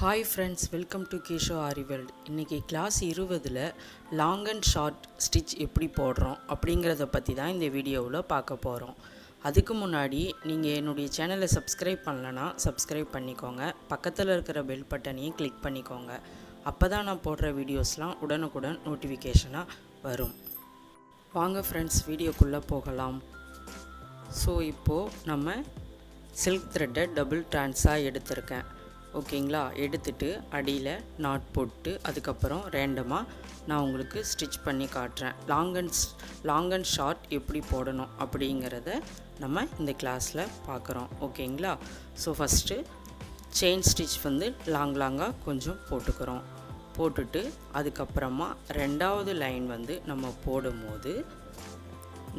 Hi friends, welcome to KeeSho Aari world. இன்னைக்கு class 20ல long and short stitch எப்படி போடுறோம் அப்படிங்கறத பத்தி தான் இந்த வீடியோவில் பார்க்க போறோம். அதுக்கு முன்னாடி நீங்க என்னுடைய சேனலை சப்ஸ்கிரைப் பண்ணலனா சப்ஸ்கிரைப் பண்ணிக்கோங்க. பக்கத்துல இருக்கிற பெல் பட்டனையும் கிளிக் பண்ணிக்கோங்க. அப்பதான் நான் போடுற வீடியோஸ்லாம் உடனுக்குடன் நோட்டிஃபிகேஷனா வரும். வாங்க ஃப்ரெண்ட்ஸ் வீடியோக்குள்ள போகலாம். ஸோ இப்போ நம்ம சில்க் த்ரெட்டை டபுள் ட்ரான்ஸா எடுத்திருக்கேன். ஓகேங்களா, எடுத்துட்டு அடியில் நாட் போட்டு அதுக்கப்புறம் ரேண்டமாக நான் உங்களுக்கு ஸ்டிச் பண்ணி காட்டுறேன். லாங் அண்ட் ஷார்ட் எப்படி போடணும் அப்படிங்கிறத நம்ம இந்த கிளாஸில் பார்க்குறோம். ஓகேங்களா, ஸோ ஃபஸ்ட்டு செயின் ஸ்டிச் வந்து லாங்காக கொஞ்சம் போட்டுக்கிறோம். போட்டுட்டு அதுக்கப்புறமா ரெண்டாவது லைன் வந்து நம்ம போடும்போது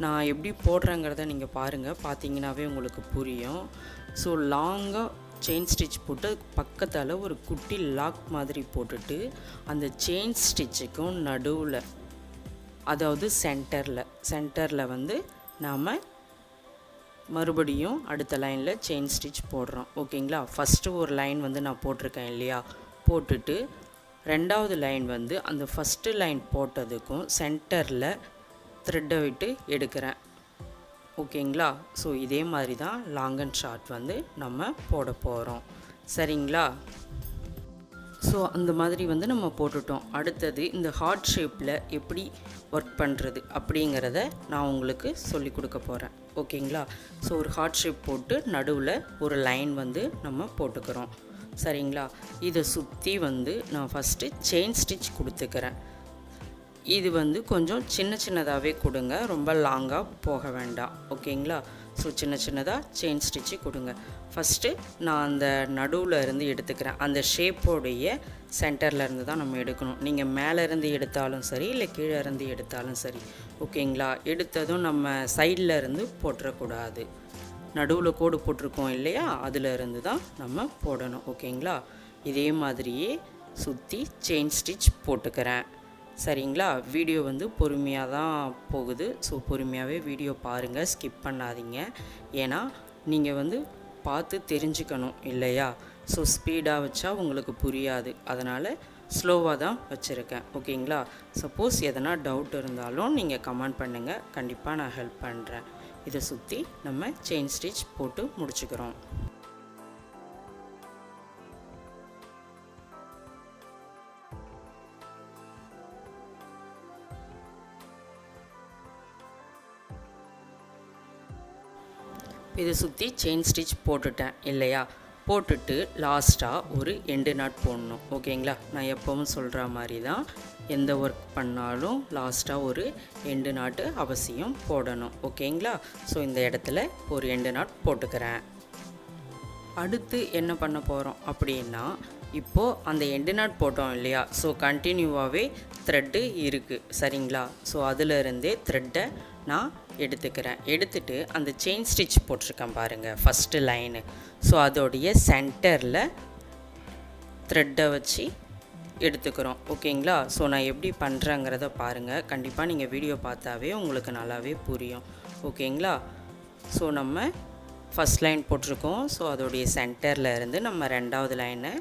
நான் எப்படி போடுறேங்கிறத நீங்கள் பாருங்கள். பார்த்தீங்கன்னாவே உங்களுக்கு புரியும். ஸோ லாங்காக செயின் ஸ்டிச் போட்டு பக்கத்தால் ஒரு குட்டி லாக் மாதிரி போட்டுட்டு அந்த செயின் ஸ்டிச்சுக்கும் நடுவில், அதாவது சென்டரில் வந்து நாம் மறுபடியும் அடுத்த லைனில் செயின் ஸ்டிச் போடுறோம். ஓகேங்களா, ஃபஸ்ட்டு ஒரு லைன் வந்து நான் போட்டிருக்கேன் இல்லையா, போட்டுட்டு ரெண்டாவது லைன் வந்து அந்த ஃபஸ்ட்டு லைன் போட்டதுக்கும் சென்டரில் த்ரெட்டை விட்டு எடுக்கிறேன். ஓகேங்களா, ஸோ இதே மாதிரி தான் லாங் அண்ட் ஷார்ட் வந்து நம்ம போட போகிறோம். சரிங்களா, ஸோ அந்த மாதிரி வந்து நம்ம போட்டுட்டோம். அடுத்தது இந்த ஹார்ட் ஷேப்பில் எப்படி ஒர்க் பண்ணுறது அப்படிங்கிறத நான் உங்களுக்கு சொல்லி கொடுக்க போகிறேன். ஓகேங்களா, ஸோ ஒரு ஹார்ட் ஷேப் போட்டு நடுவில் ஒரு லைன் வந்து நம்ம போட்டுக்கிறோம். சரிங்களா, இதை சுற்றி வந்து நான் ஃபஸ்ட்டு செயின் ஸ்டிச் கொடுத்துக்கிறேன். இது வந்து கொஞ்சம் சின்னதாகவே கொடுங்க, ரொம்ப லாங்காக போக வேண்டாம். ஓகேங்களா, ஸோ சின்னதாக செயின் ஸ்டிச்சு கொடுங்க. ஃபஸ்ட்டு நான் அந்த நடுவில் இருந்து எடுத்துக்கிறேன். அந்த ஷேப்போடைய சென்டரில் இருந்து தான் நம்ம எடுக்கணும். நீங்கள் மேலே இருந்து எடுத்தாலும் சரி, இல்லை கீழே இருந்து எடுத்தாலும் சரி. ஓகேங்களா, எடுத்ததும் நம்ம சைடில் இருந்து போட்டுறக்கூடாது. நடுவில் கோடு போட்டிருக்கோம் இல்லையா, அதில் இருந்து தான் நம்ம போடணும். ஓகேங்களா, இதே மாதிரியே சுற்றி செயின் ஸ்டிச் போட்டுக்கிறேன். சரிங்களா, வீடியோ வந்து பொறுமையாக தான் போகுது. ஸோ பொறுமையாகவே வீடியோ பாருங்கள், ஸ்கிப் பண்ணாதீங்க. ஏன்னா நீங்கள் வந்து பார்த்து தெரிஞ்சுக்கணும் இல்லையா. ஸோ ஸ்பீடாக வச்சா உங்களுக்கு புரியாது, அதனால் ஸ்லோவாக தான் வச்சுருக்கேன். ஓகேங்களா, சப்போஸ் எதனா டவுட் இருந்தாலும் நீங்கள் கமெண்ட் பண்ணுங்கள், கண்டிப்பாக நான் ஹெல்ப் பண்ணுறேன். இதை சுற்றி நம்ம செயின் ஸ்டிச் போட்டு முடிச்சுக்கிறோம். இதை சுற்றி செயின் ஸ்டிச் போட்டுட்டேன் இல்லையா, போட்டுட்டு லாஸ்ட்டாக ஒரு எண்டு நாட் போடணும். ஓகேங்களா, நான் எப்பவும் சொல்கிற மாதிரி தான் எந்த ஒர்க் பண்ணாலும் லாஸ்ட்டாக ஒரு எண்டு நாட்டு அவசியம் போடணும். ஓகேங்களா, ஸோ இந்த இடத்துல ஒரு எண்டு நாட் போட்டுக்கிறேன். அடுத்து என்ன பண்ண போகிறோம் அப்படின்னா, இப்போது அந்த எண்டு நாட் போட்டோம் இல்லையா, ஸோ கண்டினியூவாகவே த்ரெட்டு இருக்குது. சரிங்களா, ஸோ அதிலிருந்தே த்ரெட்டை நான் எடுத்துக்கிறேன். எடுத்துட்டு அந்த செயின் ஸ்டிச் போட்டிருக்கேன் பாருங்கள், ஃபஸ்ட்டு லைனு. ஸோ அதோடைய சென்டரில் த்ரெட்டை வச்சு எடுத்துக்கிறோம். ஓகேங்களா, ஸோ நான் எப்படி பண்ணுறேங்கிறத பாருங்கள். கண்டிப்பாக நீங்கள் வீடியோ பார்த்தாவே உங்களுக்கு நல்லாவே புரியும். ஓகேங்களா, ஸோ நம்ம ஃபஸ்ட் லைன் போட்டிருக்கோம். ஸோ அதோடைய சென்டரில் இருந்து நம்ம ரெண்டாவது லைனை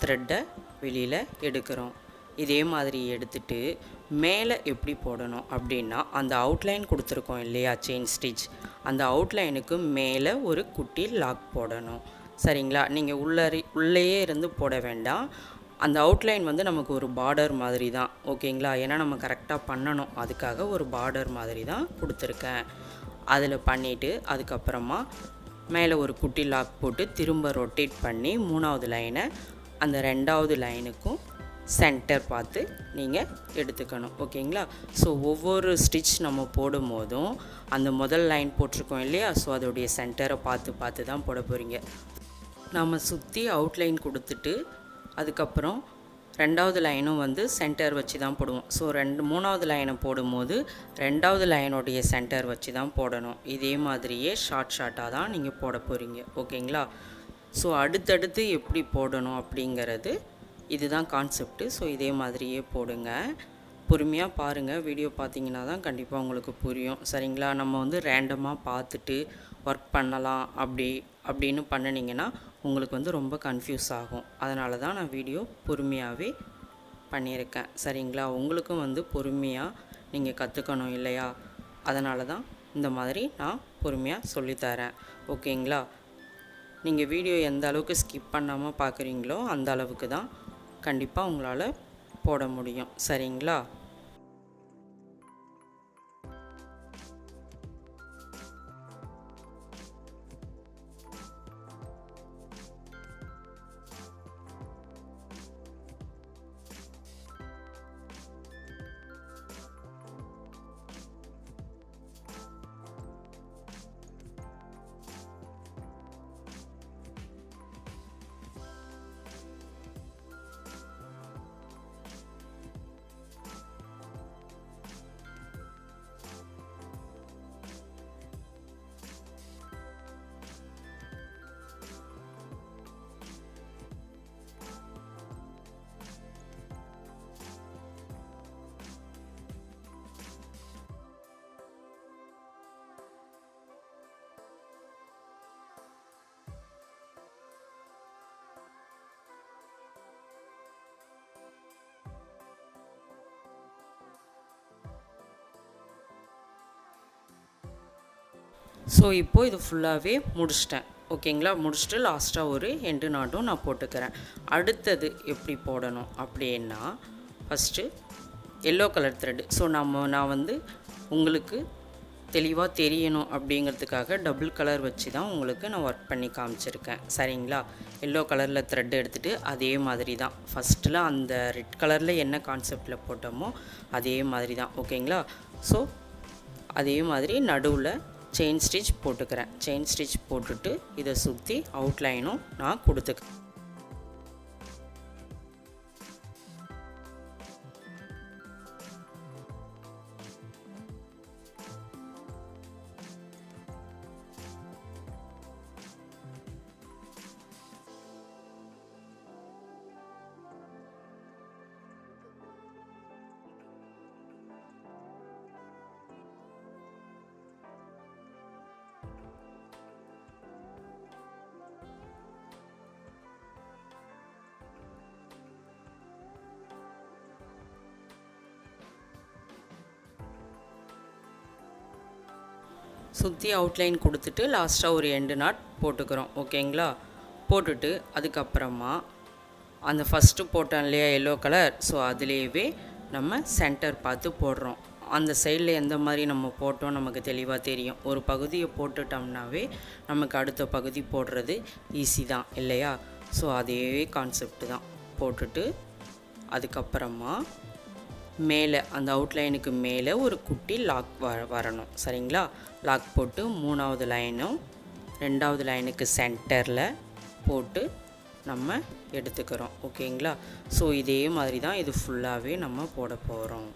த்ரெட்டை வெளியில் எடுக்கிறோம். இதே மாதிரி எடுத்துட்டு மேலே எப்படி போடணும் அப்படின்னா, அந்த அவுட்லைன் கொடுத்துருக்கோம் இல்லையா செயின் ஸ்டிச், அந்த அவுட்லைனுக்கு மேலே ஒரு குட்டி லாக் போடணும். சரிங்களா, நீங்கள் உள்ளேயே இருந்து போட வேண்டாம். அந்த அவுட்லைன் வந்து நமக்கு ஒரு பார்டர் மாதிரி தான். ஓகேங்களா, ஏன்னா நம்ம கரெக்டாக பண்ணணும், அதுக்காக ஒரு பார்டர் மாதிரி தான் கொடுத்துருக்கேன். அதில் பண்ணிவிட்டு அதுக்கப்புறமா மேலே ஒரு குட்டி லாக் போட்டு திரும்ப ரொட்டேட் பண்ணி மூணாவது லைனை அந்த ரெண்டாவது லைனுக்கும் சென்டர் பார்த்து நீங்கள் எடுத்துக்கணும். ஓகேங்களா, ஸோ ஒவ்வொரு ஸ்டிச் நம்ம போடும் போதும் அந்த முதல் லைன் போட்டிருக்கோம் இல்லையா, ஸோ அதோடைய சென்டரை பார்த்து தான் போட போகிறீங்க. நம்ம சுற்றி அவுட்லைன் கொடுத்துட்டு அதுக்கப்புறம் ரெண்டாவது லைனும் வந்து சென்டர் வச்சு தான் போடுவோம். ஸோ மூணாவது லைனை போடும்போது ரெண்டாவது லைனுடைய சென்டர் வச்சு தான் போடணும். இதே மாதிரியே ஷார்ட்டாக தான் நீங்கள் போட போகிறீங்க. ஓகேங்களா, ஸோ அடுத்தடுத்து எப்படி போடணும் அப்படிங்கிறது இதுதான் கான்செப்ட்டு. ஸோ இதே மாதிரியே போடுங்க, பொறுமையாக பாருங்கள். வீடியோ பார்த்தீங்கன்னா தான் கண்டிப்பாக உங்களுக்கு புரியும். சரிங்களா, நம்ம வந்து ரேண்டமாக பார்த்துட்டு ஒர்க் பண்ணலாம் அப்படின்னு பண்ணினீங்கன்னா உங்களுக்கு வந்து ரொம்ப கன்ஃபியூஸ் ஆகும். அதனால தான் நான் வீடியோ பொறுமையாகவே பண்ணியிருக்கேன். சரிங்களா? உங்களுக்கும் வந்து பொறுமையாக நீங்கள் கற்றுக்கணும் இல்லையா? அதனால தான் இந்த மாதிரி நான் பொறுமையாக சொல்லித்தரேன். ஓகேங்களா? நீங்கள் வீடியோ எந்த அளவுக்கு ஸ்கிப் பண்ணாமல் பார்க்குறீங்களோ அந்த அளவுக்கு தான் கண்டிப்பாக உங்களால் போட முடியும். சரிங்களா? ஸோ இப்போது இது ஃபுல்லாகவே முடிச்சிட்டேன். ஓகேங்களா? முடிச்சுட்டு லாஸ்ட்டாக ஒரு எண்டு நாட்டும் நான் போட்டுக்கிறேன். அடுத்தது எப்படி போடணும் அப்படின்னா, first yellow colour thread. So நான் வந்து உங்களுக்கு தெளிவாக தெரியணும் அப்படிங்கிறதுக்காக டபுள் கலர் வச்சு தான் உங்களுக்கு நான் ஒர்க் பண்ணி காமிச்சிருக்கேன். சரிங்களா? எல்லோ கலரில் த்ரெட் எடுத்துகிட்டு அதே மாதிரி தான் ஃபஸ்ட்டில் அந்த ரெட் கலரில் என்ன கான்செப்டில் போட்டோமோ அதே மாதிரி தான். ஓகேங்களா? ஸோ அதே மாதிரி நடுவில் செயின் ஸ்டிச் போட்டுக்கிறேன். செயின் ஸ்டிச் போட்டுட்டு இதை சுற்றி அவுட்லைனும் நான் கொடுத்துக்கிறேன். சுற்றி அவுட்லைன் கொடுத்துட்டு லாஸ்ட்டாக ஒரு எண்டு நாட் போட்டுக்கிறோம். ஓகேங்களா? போட்டுட்டு அதுக்கப்புறமா அந்த ஃபஸ்ட்டு போட்டோம் இல்லையா எல்லோ கலர், ஸோ அதுலேயே நம்ம சென்டர் பார்த்து போடுறோம். அந்த சைடில் எந்த மாதிரி நம்ம போட்டோம் நமக்கு தெளிவாக தெரியும். ஒரு பகுதியை போட்டுட்டோம்னாவே நமக்கு அடுத்த பகுதி போடுறது ஈஸி தான் இல்லையா? ஸோ அதே கான்செப்ட் தான். போட்டுட்டு அதுக்கப்புறமா மேலே அந்த அவுட்லைனுக்கு மேலே ஒரு குட்டி லாக் வரணும். சரிங்களா? லாக் போட்டு 3வது லைனும் 2வது லைனுக்கு சென்டரில் போட்டு நம்ம எடுத்துக்கிறோம். ஓகேங்களா? ஸோ இதே மாதிரி தான் இது ஃபுல்லாகவே நம்ம போட போகிறோம்.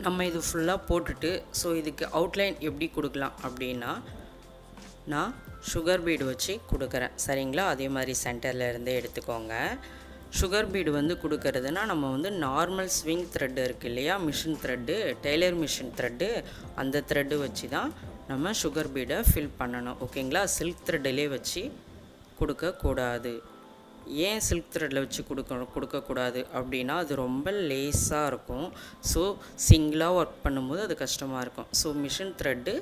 நம்ம இது ஃபுல்லாக போட்டுட்டு ஸோ இதுக்கு அவுட்லைன் எப்படி கொடுக்கலாம் அப்படின்னா, நான் சுகர் பீடு வச்சு கொடுக்குறேன். சரிங்களா? அதே மாதிரி சென்டரில் இருந்தே எடுத்துக்கோங்க. சுகர் பீடு வந்து கொடுக்கறதுனா நம்ம வந்து நார்மல் ஸ்விங் த்ரெட்டு இருக்குது இல்லையா, machine thread, Taylor machine thread, அந்த த்ரெட்டு வச்சு தான் நம்ம சுகர் பீடை ஃபில் பண்ணணும். ஓகேங்களா? சில்க் த்ரெட்டிலே வச்சு கொடுக்கக்கூடாது. ஏன் சில்க் த்ரெட்டில் வச்சு கொடுக்கக்கூடாது அப்படின்னா அது ரொம்ப லேஸாக இருக்கும். ஸோ சிங்கிளாக ஒர்க் பண்ணும்போது அது கஷ்டமாக இருக்கும். ஸோ மிஷின் த்ரெட்டு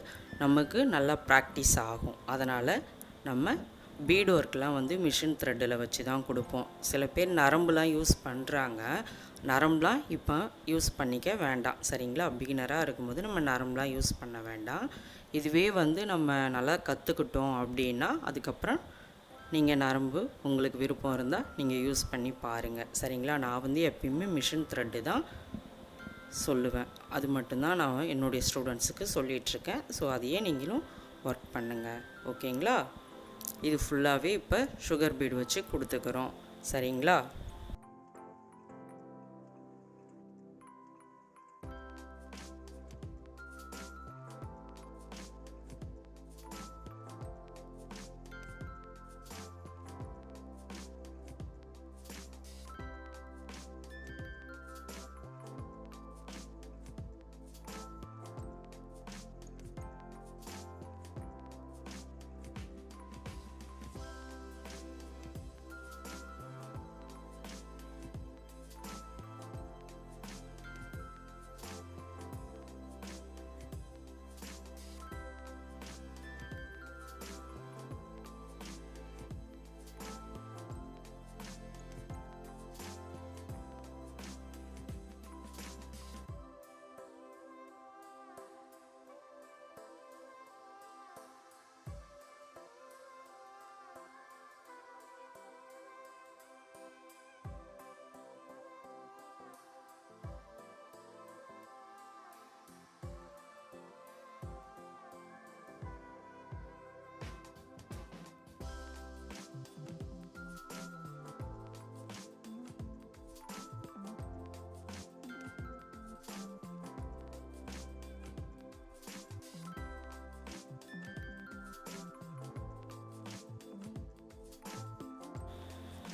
நமக்கு நல்லா ப்ராக்டிஸ் ஆகும். அதனால் நம்ம பீடு ஒர்க்லாம் வந்து மிஷின் த்ரெட்டில் வச்சு தான் கொடுப்போம். சில பேர் நரம்புலாம் யூஸ் பண்ணுறாங்க. நரம்புலாம் இப்போ யூஸ் பண்ணிக்க வேண்டாம். சரிங்களா? பிகினராக இருக்கும்போது நம்ம நரம்புலாம் யூஸ் பண்ண வேண்டாம். இதுவே வந்து நம்ம நல்லா கற்றுக்கிட்டோம் அப்படின்னா அதுக்கப்புறம் நீங்கள் நரம்பு உங்களுக்கு விருப்பம் இருந்தால் நீங்கள் யூஸ் பண்ணி பாருங்கள். சரிங்களா? நான் வந்து எப்பயுமே மிஷின் த்ரெட்டு தான் சொல்லுவேன். அது மட்டும்தான் நான் என்னுடைய ஸ்டூடெண்ட்ஸுக்கு சொல்லிகிட்ருக்கேன். ஸோ அதையே நீங்களும் ஒர்க் பண்ணுங்கள். ஓகேங்களா? இது ஃபுல்லாகவே இப்போ சுகர் பீடு வச்சு கொடுத்துக்கிறோம். சரிங்களா?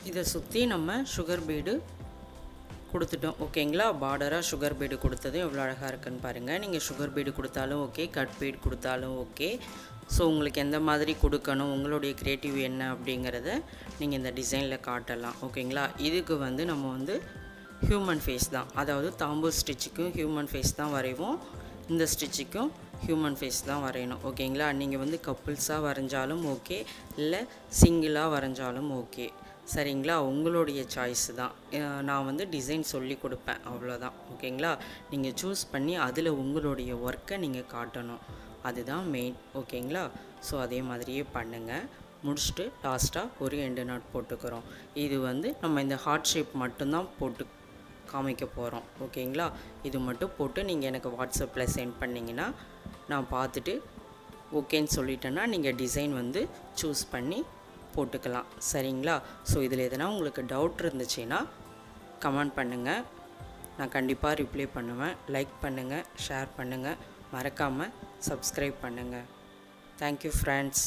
இதை சுற்றி நம்ம சுகர் பீடு கொடுத்துட்டோம். ஓகேங்களா? பார்டராக சுகர் பீடு கொடுத்தது எவ்வளோ அழகாக இருக்குன்னு பாருங்கள். நீங்கள் சுகர் பீடு கொடுத்தாலும் ஓகே, கட் பீடு கொடுத்தாலும் ஓகே. ஸோ உங்களுக்கு எந்த மாதிரி கொடுக்கணும், உங்களுடைய க்ரியேட்டிவ் என்ன அப்படிங்கிறத நீங்கள் இந்த டிசைனில் காட்டலாம். ஓகேங்களா? இதுக்கு வந்து நம்ம வந்து ஹியூமன் ஃபேஸ் தான், அதாவது தாம்பூ ஸ்டிச்சுக்கும் ஹியூமன் ஃபேஸ் தான் வரைவோம். இந்த ஸ்டிச்சுக்கும் ஹியூமன் ஃபேஸ் தான் வரையணும். ஓகேங்களா? நீங்கள் வந்து கப்புள்ஸாக வரைஞ்சாலும் ஓகே, இல்லை சிங்கிளாக வரைஞ்சாலும் ஓகே. சரிங்களா? உங்களுடைய சாய்ஸு தான். நான் வந்து டிசைன் சொல்லி கொடுப்பேன், அவ்வளோதான். ஓகேங்களா? நீங்கள் சூஸ் பண்ணி அதில் உங்களுடைய ஒர்க்கை நீங்கள் காட்டணும், அதுதான் மெயின். ஓகேங்களா? ஸோ அதே மாதிரியே பண்ணுங்கள். முடிச்சுட்டு லாஸ்ட்டாக ஒரு எண்டு நாட் போட்டுக்கிறோம். இது வந்து நம்ம இந்த ஹார்ட் ஷேப் மட்டும்தான் போட்டு காமிக்க போகிறோம். ஓகேங்களா? இது மட்டும் போட்டு நீங்கள் எனக்கு வாட்ஸ்அப்பில் சென்ட் பண்ணிங்கன்னா நான் பார்த்துட்டு ஓகேன்னு சொல்லிட்டேன்னா நீங்கள் டிசைன் வந்து சூஸ் பண்ணி போட்டுக்கலாம். சரிங்களா? ஸோ இதில் எதனா உங்களுக்கு டவுட் இருந்துச்சுன்னா கமெண்ட் பண்ணுங்கள், நான் கண்டிப்பாக ரிப்ளை பண்ணுவேன். லைக் பண்ணுங்கள், ஷேர் பண்ணுங்கள், மறக்காமல் சப்ஸ்கிரைப் பண்ணுங்கள். Thank you friends.